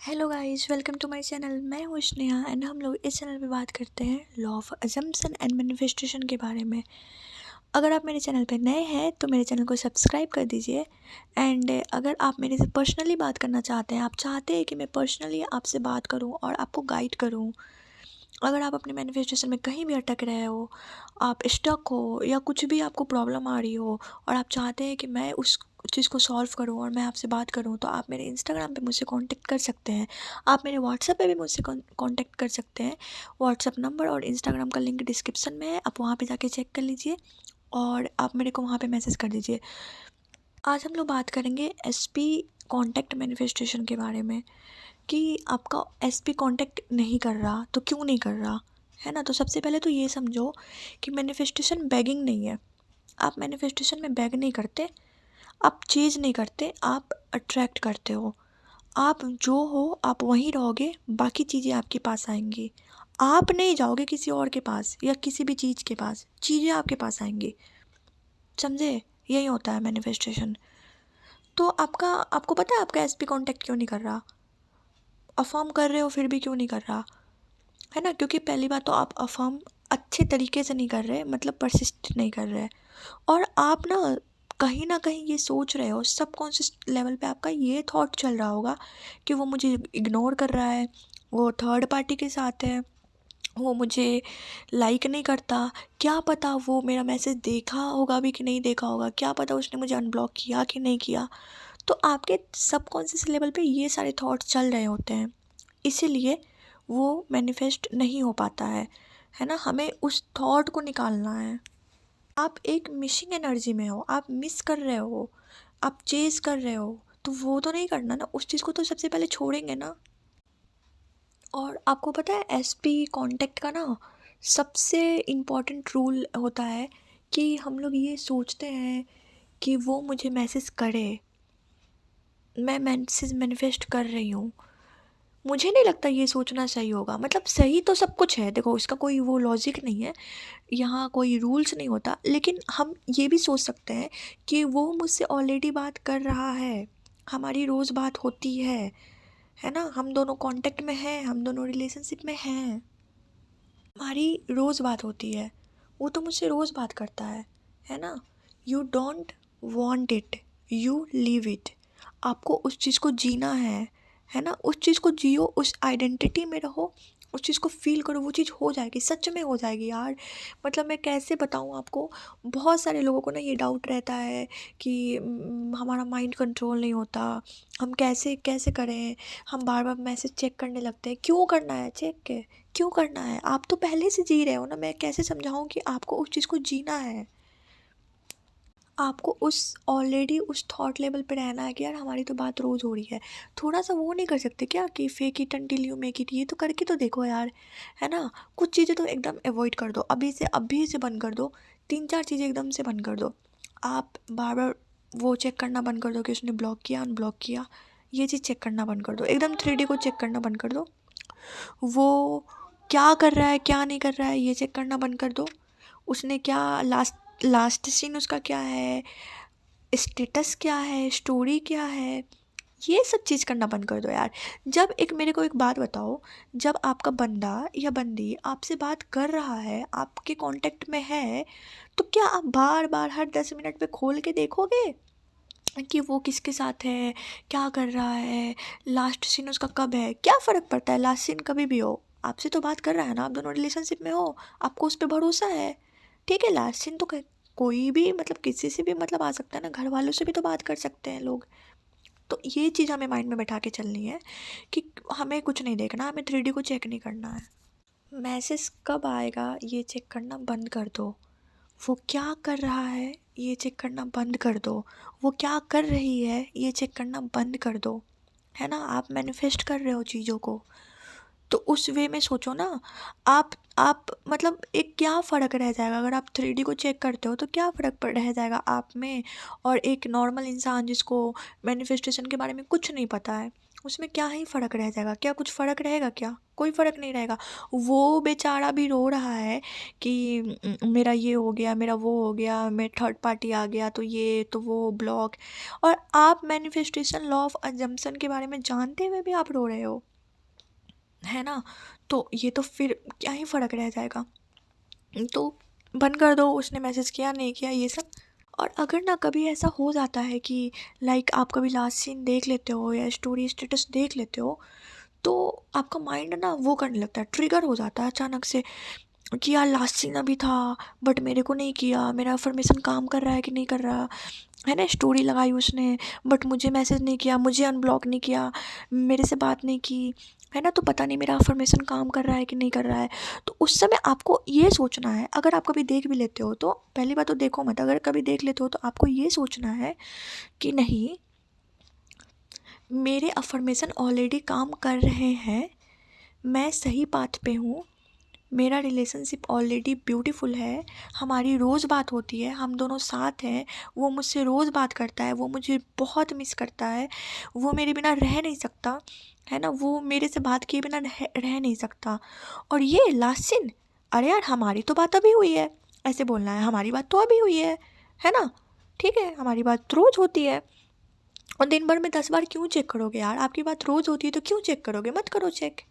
Hello guys, welcome to my channel. मैं हूँ Sneha and हम लोग इस चैनल पे बात करते हैं law of assumption and manifestation के बारे में। अगर आप मेरे चैनल पे नए हैं तो मेरे चैनल को सब्सक्राइब कर दीजिए। एंड अगर आप मेरे से पर्सनली बात करना चाहते हैं, आप चाहते हैं कि मैं पर्सनली आपसे बात करूं और आपको गाइड करूं, अगर आप अपने मैनिफेस्टेशन में कहीं भी अटक रहे हो, आप स्टक हो या कुछ भी आपको प्रॉब्लम आ रही हो और आप चाहते हैं कि मैं उस चीज़ को सॉल्व करूं और मैं आपसे बात करूं, तो आप मेरे इंस्टाग्राम पे मुझसे कांटेक्ट कर सकते हैं। आप मेरे व्हाट्सएप पे भी मुझसे कांटेक्ट कर सकते हैं। व्हाट्सएप नंबर और इंस्टाग्राम का लिंक डिस्क्रिप्शन में है, आप वहाँ पे जाके चेक कर लीजिए और आप मेरे को वहाँ पे मैसेज कर दीजिए। आज हम लोग बात करेंगे एसपी कांटेक्ट मैनिफेस्टेशन के बारे में कि आपका एसपी कांटेक्ट नहीं कर रहा तो क्यों नहीं कर रहा, है ना। तो सबसे पहले तो ये समझो कि मैनिफेस्टेशन बेगिंग नहीं है। आप मैनिफेस्टेशन में बेग नहीं करते, आप चेज नहीं करते, आप अट्रैक्ट करते हो। आप जो हो आप वहीं रहोगे, बाकी चीज़ें आपके पास आएंगी। आप नहीं जाओगे किसी और के पास या किसी भी चीज़ के पास, चीज़ें आपके पास आएंगी। समझे? यही होता है मैनिफेस्टेशन। तो आपको पता है आपका एसपी कांटेक्ट क्यों नहीं कर रहा? अफर्म कर रहे हो फिर भी क्यों नहीं कर रहा, है ना। क्योंकि पहली बात तो आप अफर्म अच्छे तरीके से नहीं कर रहे, मतलब परसिस्ट नहीं कर रहे। और आप ना कहीं ये सोच रहे हो, सबकॉन्शियस लेवल पे आपका ये थॉट चल रहा होगा कि वो मुझे इग्नोर कर रहा है, वो थर्ड पार्टी के साथ है, वो मुझे लाइक नहीं करता। क्या पता वो मेरा मैसेज देखा होगा भी कि नहीं देखा होगा, क्या पता उसने मुझे अनब्लॉक किया कि नहीं किया। तो आपके सबकॉन्शियस लेवल पे ये सारे थॉट चल रहे होते हैं, इसीलिए वो मैनिफेस्ट नहीं हो पाता है ना। हमें उस थॉट को निकालना है। आप एक मिसिंग एनर्जी में हो, आप मिस कर रहे हो, आप चेज कर रहे हो, तो वो तो नहीं करना ना, उस चीज़ को तो सबसे पहले छोड़ेंगे ना। और आपको पता है एसपी कांटेक्ट का सबसे इम्पोर्टेंट रूल होता है कि हम लोग ये सोचते हैं कि वो मुझे मैसेज करे, मैं मैसेज मैनिफेस्ट कर रही हूँ। मुझे नहीं लगता ये सोचना सही होगा। मतलब सही तो सब कुछ है, देखो इसका कोई वो लॉजिक नहीं है, यहाँ कोई रूल्स नहीं होता, लेकिन हम ये भी सोच सकते हैं कि वो मुझसे ऑलरेडी बात कर रहा है, हमारी रोज़ बात होती है ना। हम दोनों कांटेक्ट में हैं, हम दोनों रिलेशनशिप में हैं, हमारी रोज़ बात होती है, वो तो मुझसे रोज़ बात करता है ना। You don't want it, you leave it. आपको उस चीज़ को जीना है ना। उस चीज़ को जियो, उस आइडेंटिटी में रहो, उस चीज़ को फील करो, वो चीज़ हो जाएगी, सच में हो जाएगी यार। मतलब मैं कैसे बताऊँ आपको। बहुत सारे लोगों को ये डाउट रहता है कि हमारा माइंड कंट्रोल नहीं होता, हम कैसे कैसे करें, हम बार बार मैसेज चेक करने लगते हैं। क्यों करना है चेक के, क्यों करना है? आप तो पहले से जी रहे हो ना, मैं कैसे समझाऊं कि आपको उस चीज़ को जीना है। आपको उस ऑलरेडी उस थॉट लेवल पे रहना है कि यार हमारी तो बात रोज़ हो रही है। थोड़ा सा वो नहीं कर सकते क्या कि fake it until you make it? ये तो करके तो देखो यार, है ना। कुछ चीज़ें तो एकदम अवॉइड कर दो, अभी से बंद कर दो। 3-4 चीज़ें एकदम से बंद कर दो। आप बार बार वो चेक करना बंद कर दो कि उसने ब्लॉक किया अनब्लॉक किया। ये चीज़ चेक करना बंद कर दो, एकदम 3D को चेक करना बंद कर दो। वो क्या कर रहा है क्या नहीं कर रहा है ये चेक करना बंद कर दो। उसने क्या लास्ट लास्ट सीन उसका क्या है, स्टेटस क्या है, स्टोरी क्या है, ये सब चीज़ करना बंद कर दो यार। जब एक मेरे को एक बात बताओ, जब आपका बंदा या बंदी आपसे बात कर रहा है, आपके कांटेक्ट में है, तो क्या आप बार बार हर 10 मिनट पे खोल के देखोगे कि वो किसके साथ है, क्या कर रहा है, लास्ट सीन उसका कब है? क्या फ़र्क पड़ता है लास्ट सीन कभी भी हो, आपसे तो बात कर रहा है ना, आप दोनों रिलेशनशिप में हो, आपको उस पर भरोसा है। ठीक है, लास्ट सीन तो कोई भी मतलब किसी से भी मतलब आ सकता है ना, घर वालों से भी तो बात कर सकते हैं लोग। तो ये चीज़ हमें माइंड में बैठा के चलनी है कि हमें कुछ नहीं देखना, हमें 3D को चेक नहीं करना है। मैसेज कब आएगा ये चेक करना बंद कर दो। वो क्या कर रहा है ये चेक करना बंद कर दो। वो क्या कर रही है ये चेक करना बंद कर दो, है ना। आप मैनिफेस्ट कर रहे हो चीज़ों को, तो उस वे में सोचो ना। आप मतलब एक क्या फ़र्क रह जाएगा अगर आप 3D को चेक करते हो, तो क्या फ़र्क पड़ रह जाएगा आप में और एक नॉर्मल इंसान जिसको मैनिफेस्टेशन के बारे में कुछ नहीं पता है। उसमें क्या ही फ़र्क रह जाएगा? क्या कुछ फ़र्क रहेगा क्या? कोई फ़र्क नहीं रहेगा। वो बेचारा भी रो रहा है कि मेरा ये हो गया, मेरा वो हो गया, मैं थर्ड पार्टी आ गया, तो ये तो वो ब्लॉक। और आप मैनिफेस्टेशन लॉ ऑफ अजम्पशन के बारे में जानते हुए भी आप रो रहे हो, है ना? तो ये तो फिर क्या ही फ़र्क रह जाएगा? तो बंद कर दो, उसने मैसेज किया नहीं किया ये सब। और अगर ना कभी ऐसा हो जाता है कि लाइक आप कभी लास्ट सीन देख लेते हो या स्टोरी स्टेटस देख लेते हो, तो आपका माइंड ना वो करने लगता है, ट्रिगर हो जाता है अचानक से कि यार लास्ट सीन अभी था बट मेरे को नहीं किया, मेरा अफर्मेशन काम कर रहा है कि नहीं कर रहा, है ना? स्टोरी लगाई उसने बट मुझे मैसेज नहीं किया, मुझे अनब्लॉक नहीं किया, मेरे से बात नहीं की, है ना? तो पता नहीं मेरा अफर्मेशन काम कर रहा है कि नहीं कर रहा है। तो उस समय आपको ये सोचना है, अगर आप कभी देख भी लेते हो तो पहली बात तो देखो मत, अगर कभी देख लेते हो तो आपको ये सोचना है कि नहीं, मेरे अफर्मेशन ऑलरेडी काम कर रहे हैं, मैं सही पाथ पे हूँ, मेरा रिलेशनशिप ऑलरेडी ब्यूटीफुल है, हमारी रोज़ बात होती है, हम दोनों साथ हैं, वो मुझसे रोज़ बात करता है, वो मुझे बहुत मिस करता है, वो मेरे बिना रह नहीं सकता, है ना? वो मेरे से बात किए बिना रह नहीं सकता। और ये लास्ट सीन, अरे यार हमारी तो बात अभी हुई है, ऐसे बोलना है, हमारी बात तो अभी हुई है ना? ठीक है, हमारी बात रोज़ होती है। और दिन भर में 10 बार क्यों चेक करोगे यार? आपकी बात रोज़ होती है तो क्यों चेक करोगे? मत करो चेक,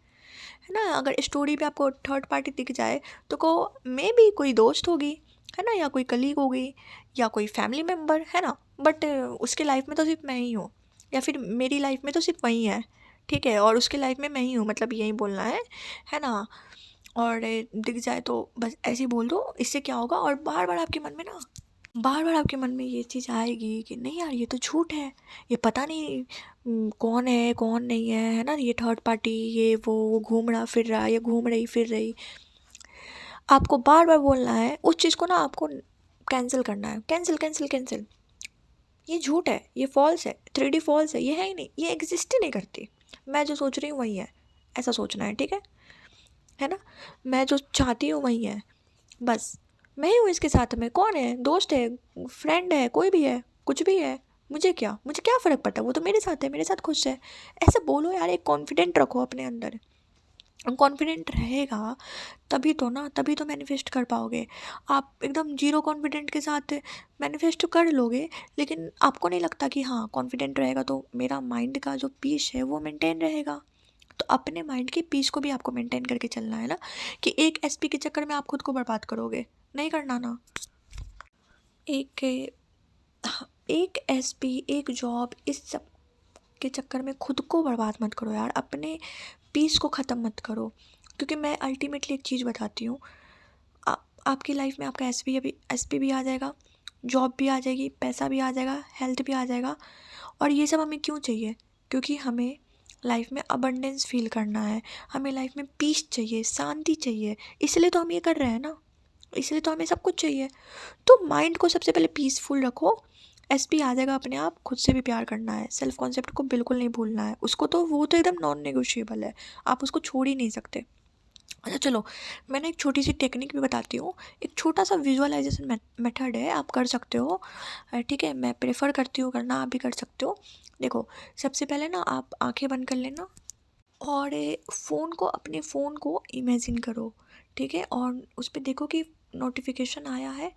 है ना? अगर स्टोरी पे आपको थर्ड पार्टी दिख जाए तो को मे बी कोई दोस्त होगी, है ना? या कोई कलीग होगी या कोई फैमिली मेम्बर, है ना? बट उसके लाइफ में तो सिर्फ मैं ही हूँ, या फिर मेरी लाइफ में तो सिर्फ वही है, ठीक है? और उसके लाइफ में मैं ही हूँ, मतलब यही बोलना है ना? और दिख जाए तो बस ऐसे ही बोल दो, इससे क्या होगा? और बार बार आपके मन में ना, बार बार आपके मन में ये चीज़ आएगी कि नहीं यार ये तो झूठ है, ये पता नहीं कौन है कौन नहीं है ना? ये थर्ड पार्टी, ये वो घूम रहा फिर रहा, ये घूम रही फिर रही। आपको बार बार बोलना है उस चीज़ को ना, आपको कैंसिल करना है, कैंसिल कैंसिल कैंसिल। ये झूठ है, ये फॉल्स है, 3D फॉल्स है, ये है ही नहीं, ये एग्जिस्ट ही नहीं करती। मैं जो सोच रही हूँ वही है, ऐसा सोचना है, ठीक है ना? मैं जो चाहती हूँ वही है, बस। मैं ही हूँ इसके साथ में, कौन है? दोस्त है, फ्रेंड है, कोई भी है, कुछ भी है, मुझे क्या फ़र्क पड़ता है? वो तो मेरे साथ है, मेरे साथ खुश है। ऐसे बोलो यार, एक कॉन्फिडेंट रखो अपने अंदर। कॉन्फिडेंट रहेगा तभी तो ना, तभी तो मैनिफेस्ट कर पाओगे। आप एकदम जीरो कॉन्फिडेंट के साथ मैनिफेस्ट कर लोगे, लेकिन आपको नहीं लगता कि हाँ कॉन्फिडेंट रहेगा तो मेरा माइंड का जो पीस है वो मेंटेन रहेगा। तो अपने माइंड के पीस को भी आपको मेंटेन करके चलना है ना, कि एक एसपी के चक्कर में आप खुद को बर्बाद करोगे, नहीं करना ना। एक हाँ, एक एसपी, एक जॉब, इस सब के चक्कर में खुद को बर्बाद मत करो यार, अपने पीस को ख़त्म मत करो। क्योंकि मैं अल्टीमेटली एक चीज़ बताती हूँ, आपकी लाइफ में आपका एसपी भी आ जाएगा, जॉब भी आ जाएगी, पैसा भी आ जाएगा, हेल्थ भी आ जाएगा। और ये सब हमें क्यों चाहिए? क्योंकि हमें लाइफ में अबंडेंस फील करना है, हमें लाइफ में पीस चाहिए, शांति चाहिए, इसलिए तो हम ये कर रहे हैं ना, इसलिए तो हमें सब कुछ चाहिए। तो माइंड को सबसे पहले पीसफुल रखो, एसपी आ जाएगा अपने आप। खुद से भी प्यार करना है, सेल्फ कॉन्सेप्ट को बिल्कुल नहीं भूलना है, उसको तो वो तो एकदम नॉन नेगोशिएबल है, आप उसको छोड़ ही नहीं सकते। अच्छा चलो, मैंने एक छोटी सी टेक्निक भी बताती हूँ, एक छोटा सा विजुअलाइजेशन मेथड है, आप कर सकते हो, ठीक है? मैं प्रेफर करती हूँ करना, आप भी कर सकते हो। देखो, सबसे पहले ना आप आंखें बंद कर लेना और अपने फ़ोन को इमेजिन करो, ठीक है? और उस पर देखो कि नोटिफिकेशन आया है,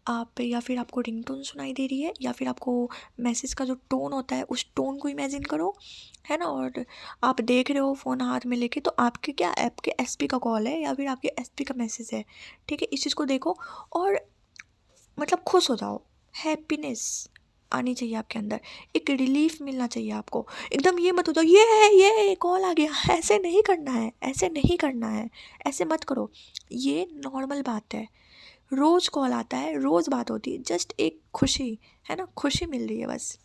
आप या फिर आपको रिंगटोन सुनाई दे रही है, या फिर आपको मैसेज का जो टोन होता है उस टोन को इमेजिन करो, है ना? और आप देख रहे हो फ़ोन हाथ में लेके, तो आपके क्या आपके एसपी का कॉल है या फिर आपके एसपी का मैसेज है, ठीक है? इस चीज़ को देखो और मतलब खुश हो जाओ, हैप्पीनेस आनी चाहिए आपके अंदर, एक रिलीफ मिलना चाहिए आपको। एकदम ये मत हो जाओ ये कॉल आ गया, ऐसे नहीं करना है, ऐसे नहीं करना है, ऐसे मत करो। ये नॉर्मल बात है, रोज़ कॉल आता है, रोज़ बात होती है, जस्ट एक खुशी, है ना? खुशी मिल रही है बस,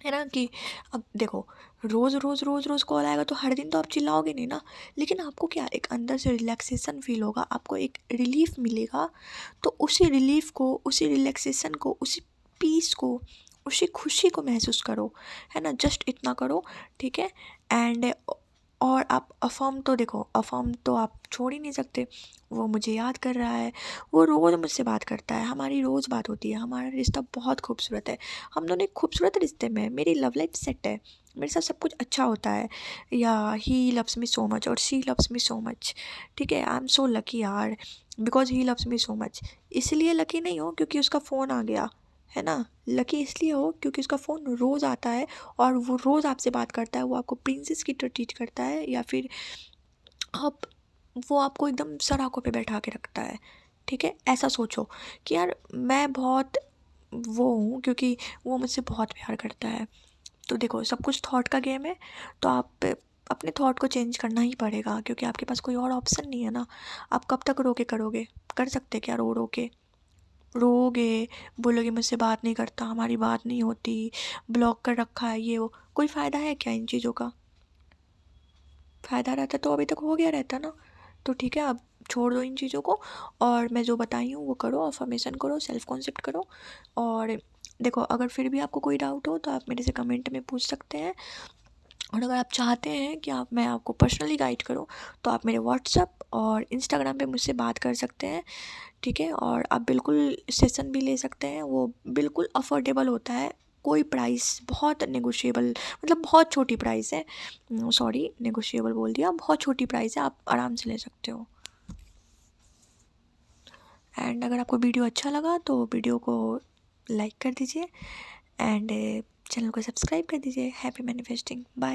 है ना? कि अब देखो, रोज़ रोज़ रोज़ रोज़ कॉल आएगा तो हर दिन तो आप चिल्लाओगे नहीं ना, लेकिन आपको क्या एक अंदर से रिलैक्सेशन फील होगा, आपको एक रिलीफ मिलेगा। तो उसी रिलीफ को, उसी रिलैक्सेशन को, उसी पीस को, उसी खुशी को महसूस करो, है ना? जस्ट इतना करो, ठीक है? एंड और आप अफ़र्म तो देखो, अफ़र्म तो आप छोड़ ही नहीं सकते। वो मुझे याद कर रहा है, वो रोज़ मुझसे बात करता है, हमारी रोज़ बात होती है, हमारा रिश्ता बहुत खूबसूरत है। हम दोनों एक खूबसूरत रिश्ते में हैं, मेरी लव लाइफ़ सेट है, मेरे साथ सब कुछ अच्छा होता है। या he loves me so much और she loves me so much. ठीक है, आई एम सो लकी यार, because he loves me so much. इसलिए लकी नहीं हूँ क्योंकि उसका फ़ोन आ गया, है ना? लकी इसलिए हो क्योंकि उसका फ़ोन रोज़ आता है और वो रोज़ आपसे बात करता है, वो आपको प्रिंसेस की तरह ट्रीट करता है, या फिर आप वो आपको एकदम सर आँखों पे बैठा के रखता है। ठीक है? ऐसा सोचो कि यार मैं बहुत वो हूँ क्योंकि वो मुझसे बहुत प्यार करता है। तो देखो, सब कुछ थॉट का गेम है, तो आप अपने थॉट को चेंज करना ही पड़ेगा क्योंकि आपके पास कोई और ऑप्शन नहीं है ना। आप कब तक रो के करोगे? कर सकते क्या रो रो के? रोओगे, बोलोगे मुझसे बात नहीं करता, हमारी बात नहीं होती, ब्लॉक कर रखा है, ये वो। कोई फ़ायदा है क्या इन चीज़ों का? फ़ायदा रहता तो अभी तक हो गया रहता ना। तो ठीक है, अब छोड़ दो इन चीज़ों को और मैं जो बताई हूँ वो करो, अफ़र्मेशन करो, सेल्फ कॉन्सेप्ट करो। और देखो, अगर फिर भी आपको कोई डाउट हो तो आप मेरे से कमेंट में पूछ सकते हैं। और अगर आप चाहते हैं कि मैं आपको पर्सनली गाइड करूँ तो आप मेरे व्हाट्सएप और इंस्टाग्राम पे मुझसे बात कर सकते हैं। ठीक है, और आप बिल्कुल सेशन भी ले सकते हैं, वो बिल्कुल अफोर्डेबल होता है। कोई प्राइस बहुत नेगोशिएबल, मतलब बहुत छोटी प्राइस है। सॉरी, नेगोशिएबल बोल दिया, बहुत छोटी प्राइस है, आप आराम से ले सकते हो। एंड अगर आपको वीडियो अच्छा लगा तो वीडियो को लाइक कर दीजिए एंड चैनल को सब्सक्राइब कर दीजिए। Happy manifesting, bye.